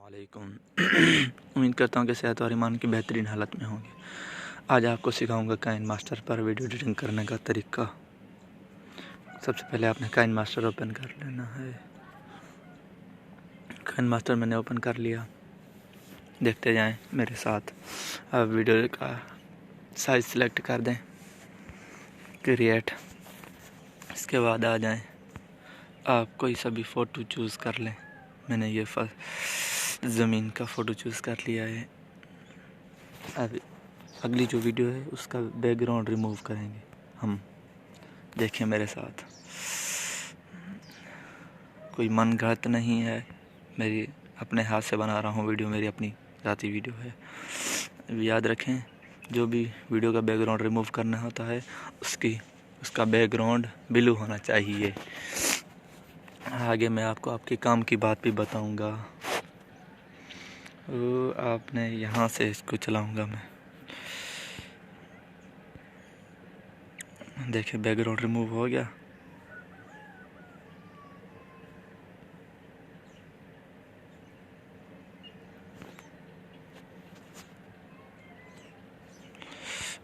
वालेकुम। उम्मीद करता हूँ कि सेहत और ईमान की बेहतरीन हालत में होंगे। आज आपको सिखाऊंगा काइन मास्टर पर वीडियो एडिटिंग करने का तरीका। सबसे पहले आपने काइन मास्टर ओपन कर लेना है। काइन मास्टर मैंने ओपन कर लिया, देखते जाएं मेरे साथ। अब वीडियो का साइज सिलेक्ट कर दें, क्रिएट। इसके बाद आ जाएं, आप कोई सा भी फ़ोटो चूज़ कर लें। मैंने ये ज़मीन का फ़ोटो चूज़ कर लिया है। अब अगली जो वीडियो है उसका बैकग्राउंड रिमूव करेंगे हम। देखें मेरे साथ, कोई मन गलत नहीं है, मेरी अपने हाथ से बना रहा हूँ वीडियो, मेरी अपनी ज़ाती वीडियो है। याद रखें, जो भी वीडियो का बैकग्राउंड रिमूव करना होता है उसका बैकग्राउंड ब्लू होना चाहिए। आगे मैं आपको आपके काम की बात भी बताऊंगा। वो आपने यहाँ से इसको चलाऊंगा मैं। देखिए बैकग्राउंड रिमूव हो गया।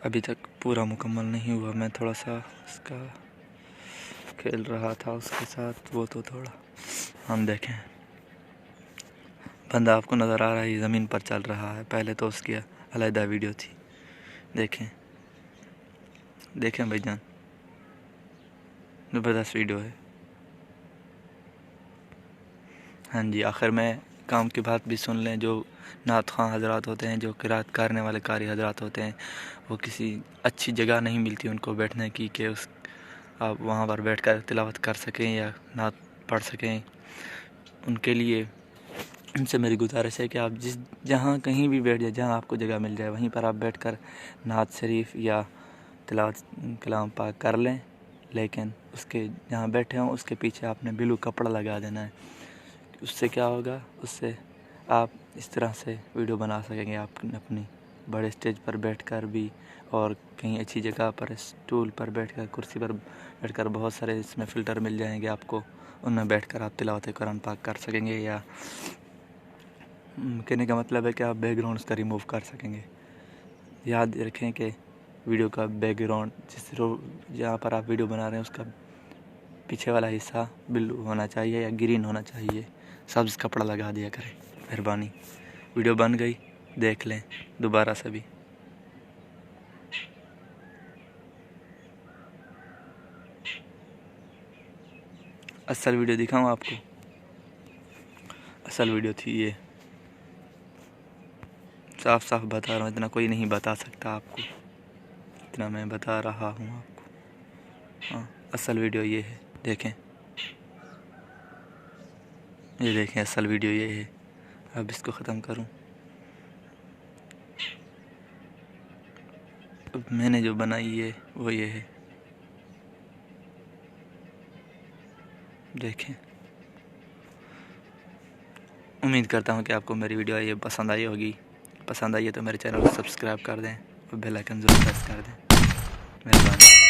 अभी तक पूरा मुकम्मल नहीं हुआ, मैं थोड़ा सा इसका खेल रहा था उसके साथ, वो तो थोड़ा हम देखें। बंदा आपको नज़र आ रहा है, ज़मीन पर चल रहा है। पहले तो उसकी अलग वीडियो थी। देखें भाईजान, ज़बरदस्त वीडियो है। हाँ जी, आखिर में काम की बात भी सुन लें। जो नात ख़ां हज़रात होते हैं, जो किरात करने वाले कारी हज़रात होते हैं, वो किसी अच्छी जगह नहीं मिलती उनको बैठने की कि आप वहाँ पर बैठकर तिलावत कर सकें या नात पढ़ सकें। उनके लिए उनसे मेरी गुजारिश है कि आप जहाँ कहीं भी बैठ जाए, जहाँ आपको जगह मिल जाए, वहीं पर आप बैठकर नात शरीफ या तिलावत कलाम पाक कर लें। लेकिन उसके जहाँ बैठे हों उसके पीछे आपने ब्लू कपड़ा लगा देना है। उससे क्या होगा, उससे आप इस तरह से वीडियो बना सकेंगे आप अपनी बड़े स्टेज पर बैठकर भी, और कहीं अच्छी जगह पर स्टूल पर बैठकर, कुर्सी पर बैठकर। बहुत सारे इसमें फ़िल्टर मिल जाएंगे आपको, उनमें बैठकर आप तिलावत कुरान पाक कर सकेंगे। या कहने का मतलब है कि आप बैकग्राउंड उसका रिमूव कर सकेंगे। याद रखें कि वीडियो का बैकग्राउंड जहाँ पर आप वीडियो बना रहे हैं उसका पीछे वाला हिस्सा ब्लू होना चाहिए या ग्रीन होना चाहिए। सब्ज़ कपड़ा लगा दिया करें, मेहरबानी। वीडियो बन गई, देख लें दोबारा से भी। असल वीडियो दिखाऊं आपको, असल वीडियो थी ये। साफ साफ बता रहा हूँ, इतना कोई नहीं बता सकता आपको, इतना मैं बता रहा हूँ आपको। हाँ, असल वीडियो ये है, देखें, ये देखें, असल वीडियो ये है। अब इसको ख़त्म करूँ। अब मैंने जो बनाई है वो ये है, देखें। उम्मीद करता हूँ कि आपको मेरी वीडियो ये पसंद आई होगी। पसंद आई है तो मेरे चैनल को सब्सक्राइब कर दें और बेल आइकन ज़रूर प्रेस कर दें, मेहरबानी।